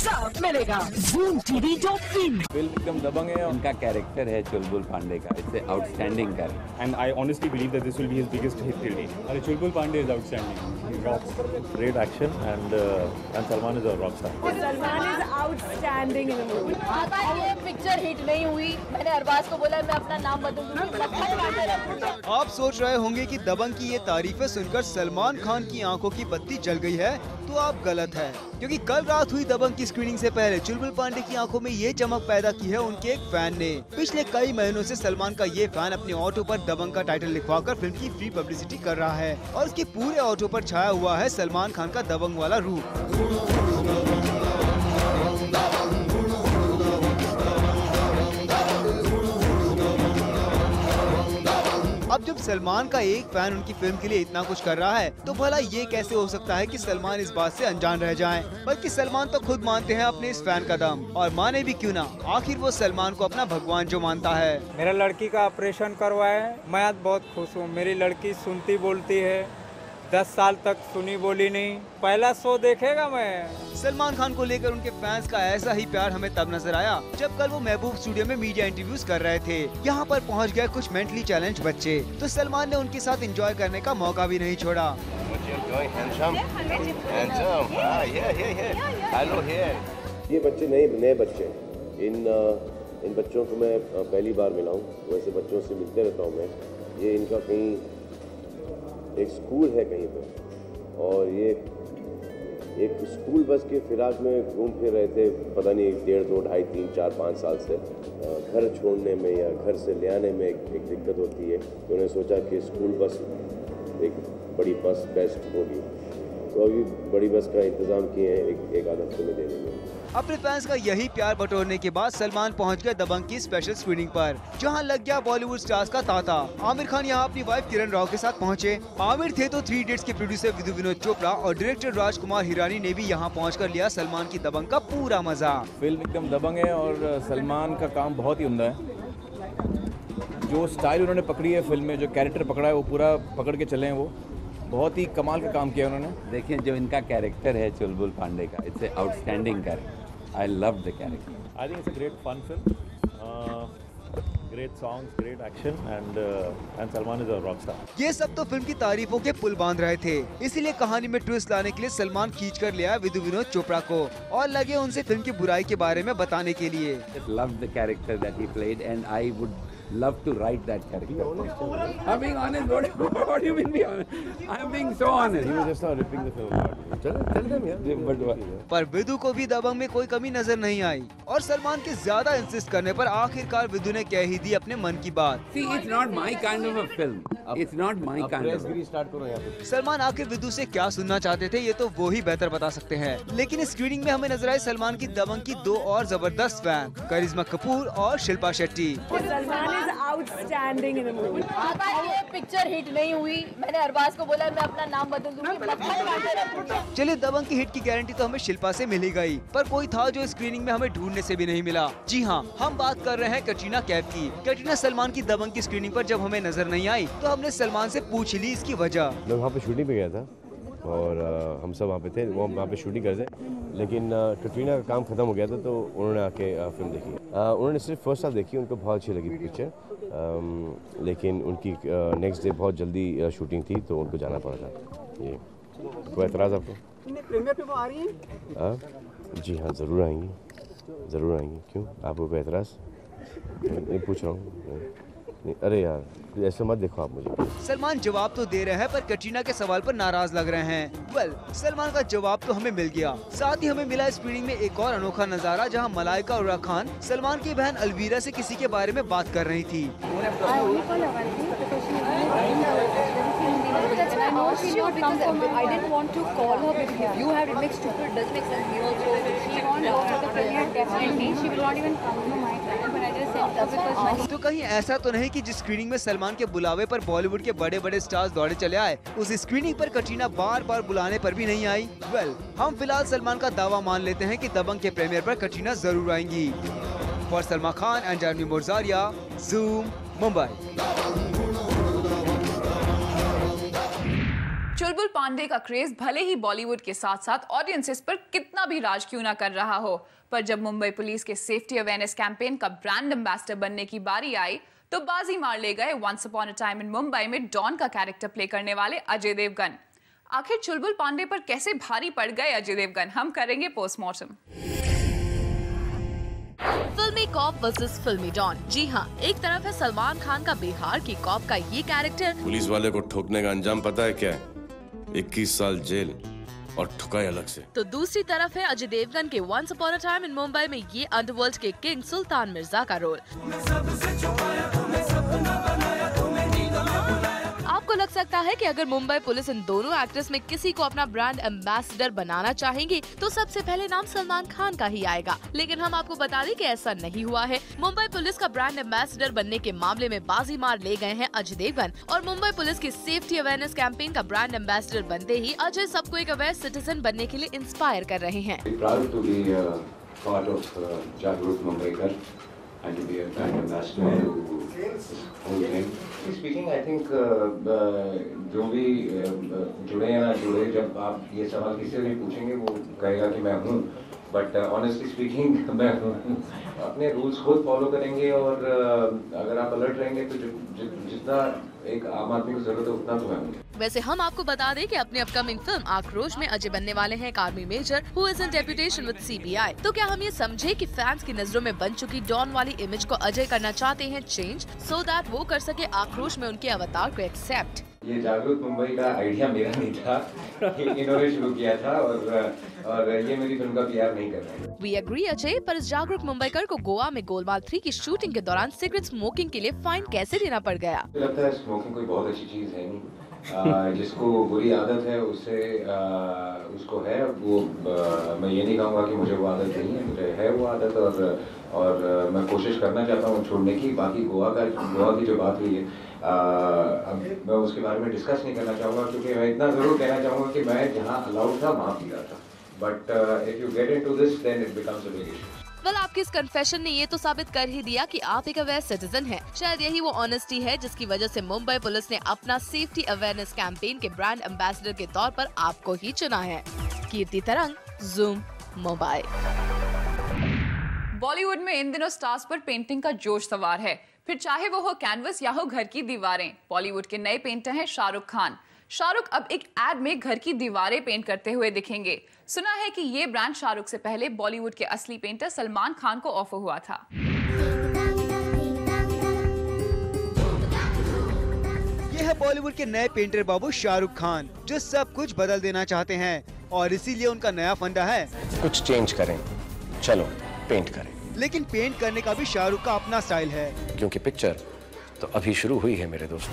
सब मिलेगा Zoom TV.in। Film एकदम दबंग है। उनका कैरेक्टर है चुलबुल पांडे का, it's outstanding character. And I honestly believe that this will be his biggest hit till date. Chulbul Pandey is outstanding. He rocks. Great action and Salman is a rock star. Salman is outstanding in the movie. अगर ये picture hit नहीं हुई, मैंने अरबाज को बोला मैं अपना नाम बदलूंगी। आप सोच रहे होंगे कि दबंग की ये तारीफें सुनकर सलमान खान की आंखों की बत्ती जल गई है, तो आप गलत हैं, क्योंकि कल रात हुई दबंग की स्क्रीनिंग से पहले चुलबुल पांडे की आंखों में ये चमक पैदा की है उनके एक फैन ने। पिछले कई महीनों से सलमान का ये फैन अपने ऑटो पर दबंग का टाइटल लिखवाकर फिल्म की फ्री पब्लिसिटी कर रहा है और उसके पूरे ऑटो पर छाया हुआ है सलमान खान का दबंग वाला रूप। अब जब सलमान का एक फैन उनकी फिल्म के लिए इतना कुछ कर रहा है, तो भला ये कैसे हो सकता है कि सलमान इस बात से अनजान रह जाएं? बल्कि सलमान तो खुद मानते हैं अपने इस फैन का दम, और माने भी क्यों ना, आखिर वो सलमान को अपना भगवान जो मानता है। मेरा लड़की का ऑपरेशन करवाया, मैं आज बहुत खुश हूँ। मेरी लड़की सुनती बोलती है, 10 साल तक सुनी बोली नहीं। पहला शो देखेगा मैं। सलमान खान को लेकर उनके फैंस का ऐसा ही प्यार हमें तब नजर आया जब कल वो महबूब स्टूडियो में मीडिया इंटरव्यूज कर रहे थे। यहाँ पर पहुँच गए कुछ मेंटली चैलेंज बच्चे, तो सलमान ने उनके साथ एंजॉय करने का मौका भी नहीं छोड़ा। ये बच्चे नए बच्चे हैं। इन बच्चों को मैं पहली बार मिला हूँ। वैसे बच्चों से मिलते रहता हूँ मैं। ये इनका कहीं एक स्कूल है कहीं पर, और ये एक स्कूल बस के फिराक में घूम फिर रहे थे, पता नहीं 1.5, 2, 2.5, 3, 4, 5 साल से। घर छोड़ने में या घर से ले आने में एक दिक्कत होती है, तो उन्होंने सोचा कि स्कूल बस एक बड़ी बस बेस्ट होगी, तो अभी बड़ी बस का इंतज़ाम किए हैं एक आध हफ्ते में देने में। अपने फैंस का यही प्यार बटोरने के बाद सलमान पहुंच गए दबंग की स्पेशल स्क्रीनिंग पर, जहां लग गया बॉलीवुड स्टार्स का तांता। आमिर खान यहां अपनी वाइफ किरण राव के साथ पहुंचे। आमिर थे तो 3 इडियट्स के प्रोड्यूसर विधु विनोद चोपड़ा और डायरेक्टर राजकुमार हिरानी ने भी यहां पहुंचकर लिया सलमान की दबंग का पूरा मजा। फिल्म एकदम दबंग है और सलमान का काम बहुत ही उम्दा है। जो स्टाइल उन्होंने पकड़ी है फिल्म में, जो कैरेक्टर पकड़ा है वो पूरा पकड़ के चले हैं। वो बहुत ही कमाल का काम किया उन्होंने। देखिए जो इनका कैरेक्टर है चुलबुल पांडे का, it's outstanding character. I love the character. I think it's a great fun film. Great songs, great action, and Salman is a rock star. ये सब तो फिल्म की तारीफों के पुल बांध रहे थे, इसीलिए कहानी में ट्विस्ट लाने के लिए सलमान खींच कर ले आया विधु विनोद चोपड़ा को और लगे उनसे फिल्म की बुराई के बारे में बताने के लिए। Love the character that he played, and I would love to write that character. I'm being honest. What do you mean be honest? I'm being so honest. He was just not ripping the film apart. Tell them, yeah. पर विधु को भी दबंग में कोई कमी नजर नहीं आई और सलमान के ज्यादा इंसिस्ट करने पर आखिरकार विधु ने कह ही दी अपने मन की बात। See, it's not my kind of a film. It's not my kind of. Start करो यहाँ पे। सलमान आखिर विधु से क्या सुनना चाहते थे ये तो वो ही बेहतर बता सकते हैं, लेकिन इस स्क्रीनिंग में हमें नजर आए सलमान की दबंग की 2 और जबरदस्त फैन, करिश्मा कपूर और Shilpa Shetty. Salman is outstanding in the movie. अगर ये पिक्चर हिट नहीं हुई, मैंने अरबाज को बोला मैं अपना नाम बदलूंगी। चलिए दबंग की हिट की गारंटी तो हमें शिल्पा से मिल ही गई, पर कोई था जो स्क्रीनिंग में हमें ढूंढने से भी नहीं मिला। जी हाँ, हम बात कर रहे हैं कटरीना कैफ की। कटरीना सलमान की दबंग की स्क्रीनिंग पर जब हमें नजर नहीं आई तो हमने सलमान से पूछ ली इसकी वजह। मैं वहाँ पे शूटिंग पे गया था और हम सब वहाँ पे थे, वो वहाँ पे शूटिंग कर रहे, लेकिन कटरीना का काम खत्म हो गया था तो उन्होंने आके फिल्म देखी। उन्होंने सिर्फ फर्स्ट हाफ देखी, उनको बहुत अच्छी लगी पिक्चर, लेकिन उनकी नेक्स्ट डे बहुत जल्दी शूटिंग थी तो उनको जाना पड़ा था। ये कोई एतराज़ आपको? प्रीमियर पे वो आ रही है? जी हाँ, ज़रूर आएंगी, ज़रूर आएंगी। क्यों, आपको कोई एतराज़? नहीं पूछ रहा हूँ। अरे यार ऐसे मत देखो आप मुझे। सलमान जवाब तो दे रहे हैं पर कटरीना के सवाल पर नाराज लग रहे हैं। वेल, सलमान का जवाब तो हमें मिल गया। साथ ही हमें मिला स्क्रीनिंग में एक और अनोखा नजारा जहां मलाइका और खान सलमान की बहन अलवीरा से किसी के बारे में बात कर रही थी। तो कहीं ऐसा तो नहीं कि जिस स्क्रीनिंग में सलमान के बुलावे पर बॉलीवुड के बड़े बड़े स्टार्स दौड़े चले आए, उस स्क्रीनिंग पर कटरीना बार बार बुलाने पर भी नहीं आई। वेल, हम फिलहाल सलमान का दावा मान लेते हैं कि दबंग के प्रीमियर पर कटरीना जरूर आएंगी। For Salman Khan and Janvi Murjaria, Zoom, Mumbai. Chulbul Pandey का क्रेज भले ही बॉलीवुड के साथ साथ ऑडियंसेस पर कितना भी राज क्यों ना कर रहा हो, पर जब मुंबई पुलिस के सेफ्टी अवेयरनेस कैंपेन का ब्रांड एम्बेसडर बनने की बारी आई तो बाजी मार ले गए once upon a time in Mumbai में डॉन का कैरेक्टर प्ले करने वाले अजय देवगन। आखिर चुलबुल पांडे पर कैसे भारी पड़ गए अजय देवगन, हम करेंगे पोस्टमार्टम। फिल्मी कॉप वर्सेस फिल्मी डॉन। जी हाँ, एक तरफ है सलमान खान का बिहार की कॉप का ये कैरेक्टर, पुलिस वाले को ठोकने का अंजाम पता है क्या है? 21 साल जेल और ठुकाई अलग से। तो दूसरी तरफ है अजय देवगन के once upon a time in Mumbai में ये अंडरवर्ल्ड के किंग सुल्तान मिर्जा का रोल। आपको लग सकता है कि अगर मुंबई पुलिस इन दोनों एक्ट्रेस में किसी को अपना ब्रांड एम्बेसडर बनाना चाहेंगी तो सबसे पहले नाम सलमान खान का ही आएगा, लेकिन हम आपको बता दें कि ऐसा नहीं हुआ है। मुंबई पुलिस का ब्रांड एम्बेसडर बनने के मामले में बाजी मार ले गए हैं अजय देवगन और मुंबई पुलिस की सेफ्टी अवेयरनेस कैंपेन का ब्रांड एम्बेसडर बनते ही अजय सबको एक अवेयर सिटीजन बनने के लिए इंस्पायर कर रहे हैं। And to be a brand ambassador to this whole thing. Speaking, I think जो भी जुड़े या ना जुड़े, जब आप ये सवाल किसी से भी पूछेंगे वो कहेगा कि मैं हूँ, बट ऑनेस्टली स्पीकिंग मैं अपने रूल्स खुद फॉलो करेंगे और अगर आप अलर्ट रहेंगे तो जितना एक आम आदमी को जरूरत है उतना तो है। वैसे हम आपको बता दें कि अपनी अपकमिंग फिल्म आक्रोश में अजय बनने वाले हैं एक army major who is in deputation with CBI। तो क्या हम ये समझे कि फैंस की नजरों में बन चुकी डॉन वाली इमेज को अजय करना चाहते हैं चेंज, सो दैट वो कर सके आक्रोश में उनके अवतार को एक्सेप्ट। ये जागरूक मुंबई का आइडिया मेरा नहीं था, इन्होंने शुरू किया था और ये मेरी फिल्म का PR नहीं कर रहे हैं। We agree अजय, पर इस जागरूक मुंबईकर को गोवा में गोलमाल 3 की शूटिंग के दौरान सिगरेट स्मोकिंग के लिए फाइन कैसे देना पड़ गया? मुझे लगता है स्मोकिंग कोई बहुत अच्छी चीज है नहीं, जिसको बुरी आदत है उससे उसको है वो, मैं ये नहीं कहूँगा कि मुझे वो आदत नहीं है, मुझे है वो आदत और मैं कोशिश करना चाहता हूँ छोड़ने की। बाकी गोवा की जो बात हुई है अब मैं उसके बारे में डिस्कस नहीं करना चाहूँगा, क्योंकि मैं इतना जरूर कहना चाहूँगा कि मैं जहाँ अलाउड था वहाँ पी रहा था, but if you get into this then it becomes a big issue. Well, आपके इस कन्फेशन ने ये तो साबित कर ही दिया कि आप एक अवेयर सिटीजन हैं। शायद यही वो ऑनेस्टी है जिसकी वजह से मुंबई पुलिस ने अपना सेफ्टी अवेयरनेस कैंपेन के ब्रांड एम्बेसडर के तौर पर आपको ही चुना है। कीर्ति तरंग, ज़ूम, मुंबई। बॉलीवुड में इन दिनों स्टार्स पर पेंटिंग का जोश सवार है, फिर चाहे वो हो कैनवस या हो घर की दीवारें। बॉलीवुड के नए पेंटर हैं शाहरुख खान। शाहरुख अब एक एड में घर की दीवारें पेंट करते हुए दिखेंगे। सुना है कि ये ब्रांड शाहरुख से पहले बॉलीवुड के असली पेंटर सलमान खान को ऑफर हुआ था। ये है बॉलीवुड के नए पेंटर बाबू शाहरुख खान, जो सब कुछ बदल देना चाहते हैं और इसीलिए उनका नया फंडा है कुछ चेंज करें, चलो पेंट करें। लेकिन पेंट करने का भी शाहरुख का अपना स्टाइल है, क्योंकि पिक्चर तो अभी शुरू हुई है मेरे दोस्त।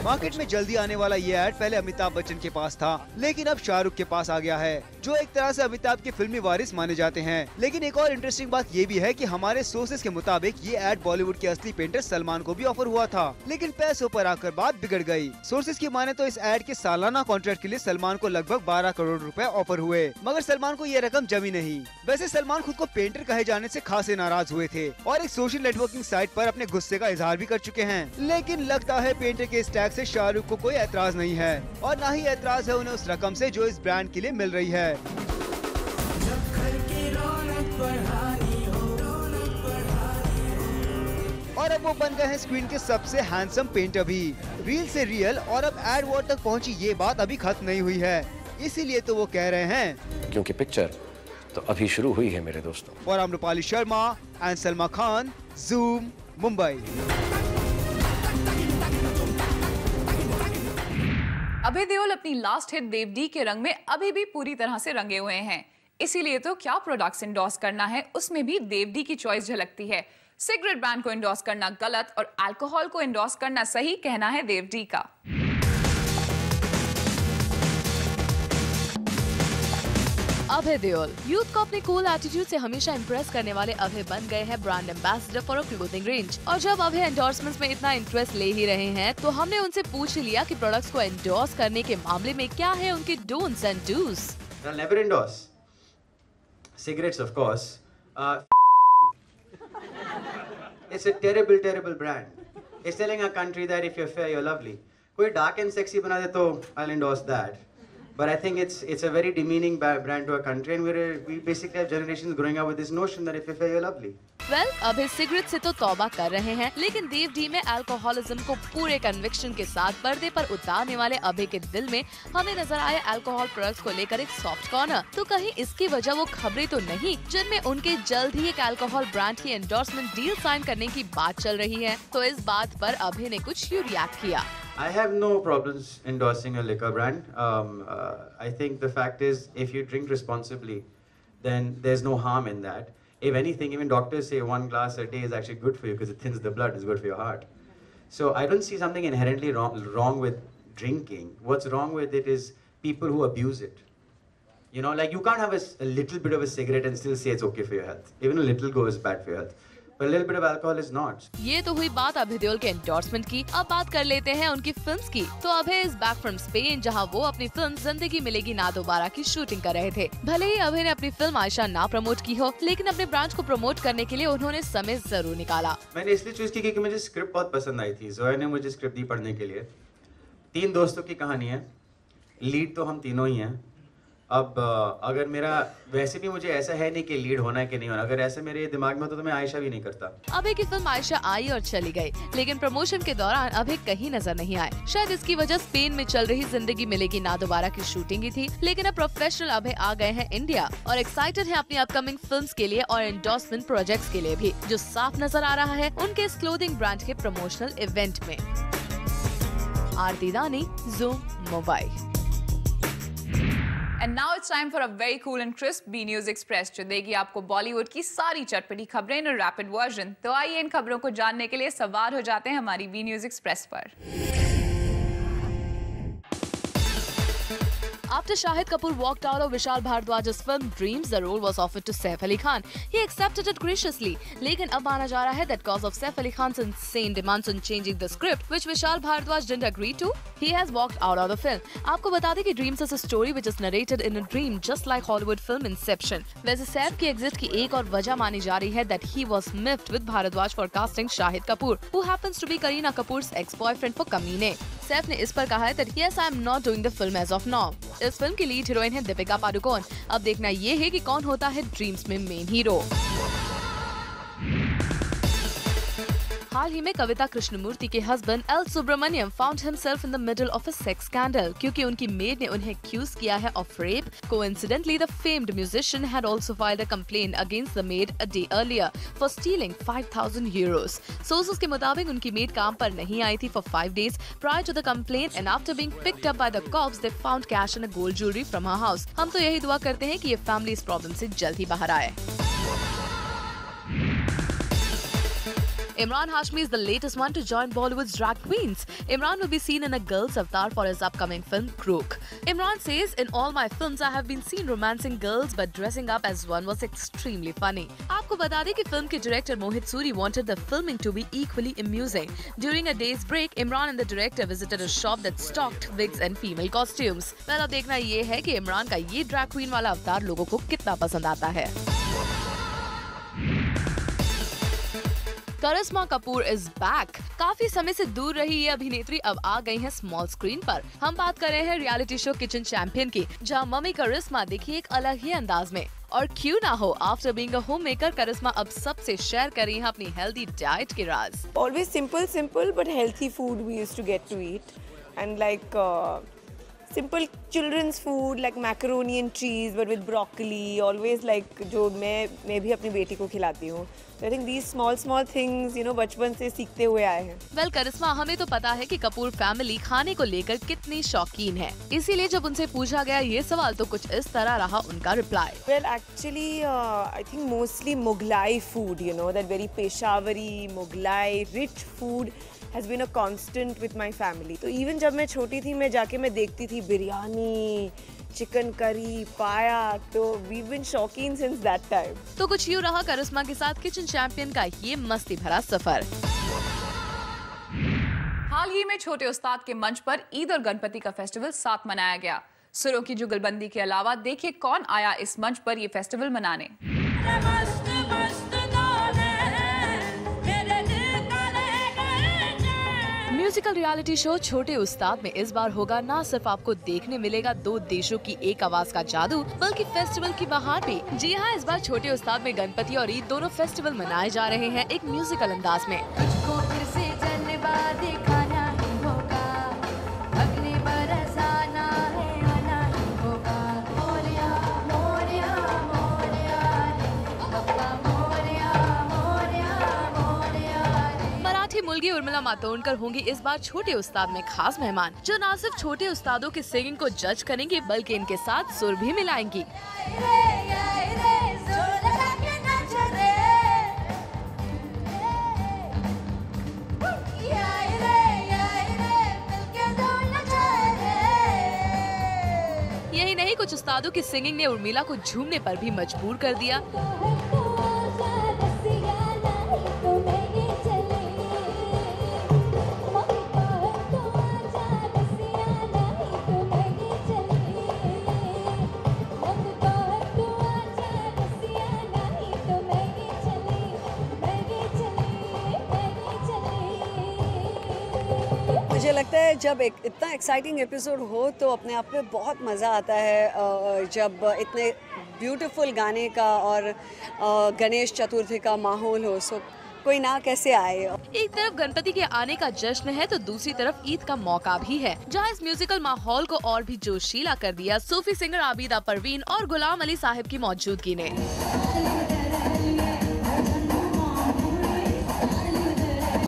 मार्केट में जल्दी आने वाला ये ऐड पहले अमिताभ बच्चन के पास था, लेकिन अब शाहरुख के पास आ गया है, जो एक तरह से अमिताभ के फिल्मी वारिस माने जाते हैं। लेकिन एक और इंटरेस्टिंग बात ये भी है कि हमारे सोर्सेज के मुताबिक ये ऐड बॉलीवुड के असली पेंटर सलमान को भी ऑफर हुआ था, लेकिन पैसों पर आकर बात बिगड़ गई। सोर्सेज की माने तो इस ऐड के सालाना कॉन्ट्रैक्ट के लिए सलमान को लगभग 12 करोड़ रुपए ऑफर हुए, मगर सलमान को ये रकम जमी नहीं। वैसे सलमान खुद को पेंटर कहे जाने से खासे नाराज हुए थे और एक सोशल नेटवर्किंग साइट पर अपने गुस्से का इजहार भी कर चुके हैं। लेकिन लगता है पेंटर के इस टैग से शाहरुख को कोई ऐतराज नहीं है और न ही ऐतराज है उन्हें उस रकम से जो इस ब्रांड के लिए मिल रही है। और अब वो बन गए हैं स्क्रीन के सबसे हैंडसम पेंटर भी। रील से रियल और अब एड वॉर तक पहुंची ये बात अभी खत्म नहीं हुई है, इसीलिए तो वो कह रहे हैं क्योंकि पिक्चर तो अभी शुरू हुई है मेरे दोस्तों। और आम्रपाली शर्मा एंड सलमा खान, ज़ूम, मुंबई। अभय देओल अपनी लास्ट हिट देवडी के रंग में अभी भी पूरी तरह से रंगे हुए हैं, इसीलिए तो क्या प्रोडक्ट्स इंडोर्स करना है उसमें भी देवडी की चॉइस झलकती है। सिगरेट ब्रांड को इंडोर्स करना गलत और अल्कोहल को इंडोर्स करना सही, कहना है देवडी का। अभय देओल यूथ को अपने कूल एटीट्यूड से हमेशा इंप्रेस करने वाले अभय बन गए हैं brand ambassador for a clothing range. और जब अभय एंडोर्समेंट्स में इतना इंटरेस्ट ले ही रहे हैं तो हमने उनसे पूछ लिया कि प्रोडक्ट्स को एंडोर्स करने के मामले में क्या है उनके don'ts and dos. I'll never endorse. cigarettes, of course. It's a terrible, terrible brand. It's telling our country that if you're fair, you're lovely. कोई dark and sexy बना दे तो I'll endorse that. But I think it's a very demeaning brand to our country, and we basically have generations growing up with this notion that if you're fair, you're lovely. Well, Abhay cigarette से तो तौबा कर रहे हैं, लेकिन देव D में alcoholism को पूरे कन्विक्शन के साथ पर्दे पर उतारने वाले अभय के दिल में हमें नजर आए अल्कोहल प्रोडक्ट्स को लेकर एक सॉफ्ट कॉर्नर। तो कहीं इसकी वजह वो खबरें तो नहीं जिनमें उनके जल्द ही एक अल्कोहल ब्रांड की एंडोर्समेंट डील साइन करने की बात चल रही है? तो इस बात पर अभय ने कुछ यूं रिएक्ट किया। I have no problems endorsing a liquor brand. I think the fact is, if you drink responsibly, then there's no harm in that. If anything, even doctors say 1 glass a day is actually good for you because it thins the blood, it's good for your heart. So I don't see something inherently wrong with drinking. What's wrong with it is people who abuse it. You know, like you can't have a little bit of a cigarette and still say it's okay for your health. Even a little go is bad for your health. But a little bit of alcohol is not. ये तो हुई बात अभय देओल के endorsement की। अब बात कर लेते हैं उनकी फिल्म्स की। तो अभय इज बैक फ्रॉम स्पेन, जहां वो अपनी फिल्म जिंदगी मिलेगी ना दोबारा की शूटिंग कर रहे थे। भले ही अभय ने अपनी फिल्म आयशा ना प्रमोट की हो, लेकिन अपने ब्रांच को प्रमोट करने के लिए उन्होंने समय जरूर निकाला। मैंने इसलिए चूज की क्योंकि मुझे स्क्रिप्ट बहुत पसंद आई थी। जोया ने मुझे स्क्रिप्ट दी पढ़ने के लिए। 3 दोस्तों की कहानी है, लीड तो हम तीनों ही हैं। अब अगर मेरा वैसे भी मुझे ऐसा है नहीं कि लीड होना है कि नहीं होना, अगर ऐसे मेरे दिमाग में तो मैं आयशा भी नहीं करता। अभय की फिल्म आयशा आई और चली गई, लेकिन प्रमोशन के दौरान अभय कहीं नजर नहीं आए। शायद इसकी वजह स्पेन में चल रही जिंदगी मिलेगी ना दोबारा की शूटिंग ही थी। लेकिन अब प्रोफेशनल अभय आ गए हैं इंडिया और एक्साइटेड है अपनी अपकमिंग फिल्म्स के लिए और एंडोर्समेंट प्रोजेक्ट्स के लिए भी, जो साफ नजर आ रहा है उनके इस क्लोथिंग ब्रांड के प्रमोशनल इवेंट में। आरती दानी, zoom Mumbai. And now it's time for a very cool and crisp B News Express, जो देगी आपको बॉलीवुड की सारी चटपटी खबरें इन रैपिड वर्जन। तो आइए इन खबरों को जानने के लिए सवार हो जाते हैं हमारी B News Express पर। After Shahid Kapoor walked out of Vishal Bhardwaj's film Dreams, the role was offered to Saif Ali Khan. He accepted it graciously. लेकिन अब माना जा रहा है that because of Saif Ali Khan's insane demands on changing the script, which Vishal Bhardwaj didn't agree to, he has walked out of the film. आपको बता दें कि Dreams is a story which is narrated in a dream, just like Hollywood film Inception. वैसे सैफ की exit की एक और वजह मानी जा रही है that he was miffed with Bhardwaj for casting Shahid Kapoor, who happens to be Kareena Kapoor's ex-boyfriend for Kameene. Saif ने इस पर कहा है that yes, I am not doing the film as of now. इस फिल्म की lead heroine है दीपिका पादुकोण। अब देखना ये है कि कौन होता है ड्रीम्स में मेन हीरो। हाल ही में कविता कृष्णमूर्ति के husband L Subramaniam found himself in the middle of a sex scandal क्योंकि उनकी मेड ने उन्हें एक्यूज किया है of rape. Coincidentally the famed musician had also filed a complaint against the maid a day earlier for stealing 5,000 euros। Sources के मुताबिक उनकी maid काम पर नहीं आई थी फॉर 5 days prior to the complaint and after being picked up by the cops they found cash and a gold jewelry from her house। हम तो यही दुआ करते हैं कि ये फैमिली इस प्रॉब्लम से जल्द ही बाहर आए। Imran Hashmi is the latest one to join Bollywood's drag queens. Imran will be seen in a girl's avatar for his upcoming film Crook. Imran says, "In all my films, I have been seen romancing girls, but dressing up as one was extremely funny." आपको बता दें कि film के director Mohit Suri wanted the filming to be equally amusing. During a day's break, Imran and the director visited a shop that stocked wigs and female costumes. Well, अब देखना ये है कि इमरान का ये drag queen वाला अवतार लोगों को कितना पसंद आता है। करिश्मा कपूर इज बैक। काफी समय से दूर रही ये अभिनेत्री अब आ गई हैं स्मॉल स्क्रीन पर। हम बात कर रहे हैं रियलिटी शो किचन चैंपियन की, जहां मम्मी करिश्मा दिखी एक अलग ही अंदाज में। और क्यों ना हो, आफ्टर बीइंग अ होममेकर करिश्मा अब सबसे शेयर कर रही हैं अपनी हेल्दी डाइट के राज। Always simple but healthy food we used to get to eat, and like simple children's food like macaroni and cheese but with broccoli, always like जो मैं भी अपनी बेटी को खिलाती हूँ। So I think these small things, you know, बचपन से सीखते हुए आए हैं। Well, करिश्मा, हमें तो पता है कि कपूर फैमिली खाने को लेकर कितनी शौकीन है, इसीलिए जब उनसे पूछा गया ये सवाल तो कुछ इस तरह रहा उनका reply. Well, actually, I think mostly Mughlai food, you know, that very Peshawari, Mughlai, rich food has been a constant with my family. तो even जब मैं छोटी थी मैं जाके मैं देखती थी बिरयानी, चिकन करी, पाया, तो we've been शौकीन since that time. तो कुछ यूँ रहा करिश्मा के साथ किचन चैंपियन का ये मस्ती भरा सफर। हाल ही में छोटे उस्ताद के मंच पर ईद और गणपति का फेस्टिवल साथ मनाया गया। सुरों की जुगलबंदी के अलावा देखिए कौन आया इस मंच पर ये फेस्टिवल मनाने। म्यूजिकल रियलिटी शो छोटे उस्ताद में इस बार होगा ना सिर्फ आपको देखने मिलेगा दो देशों की एक आवाज का जादू, बल्कि फेस्टिवल की बहार भी। जी हाँ, इस बार छोटे उस्ताद में गणपति और ईद दोनों फेस्टिवल मनाए जा रहे हैं एक म्यूजिकल अंदाज में। मुलगी उर्मिला मातोंडकर होंगी इस बार छोटे उस्ताद में खास मेहमान, जो न सिर्फ छोटे उस्तादों के सिंगिंग को जज करेंगी बल्कि इनके साथ सुर भी मिलाएंगी। यही नहीं, कुछ उस्तादों की सिंगिंग ने उर्मिला को झूमने पर भी मजबूर कर दिया। मुझे लगता है जब एक इतना एक्साइटिंग एपिसोड हो तो अपने आप में बहुत मज़ा आता है, जब इतने ब्यूटीफुल गाने का और गणेश चतुर्थी का माहौल हो, सो कोई ना कैसे आए। एक तरफ गणपति के आने का जश्न है तो दूसरी तरफ ईद का मौका भी है, जहां इस म्यूजिकल माहौल को और भी जोशीला कर दिया सूफी सिंगर आबिदा परवीन और गुलाम अली साहिब की मौजूदगी ने।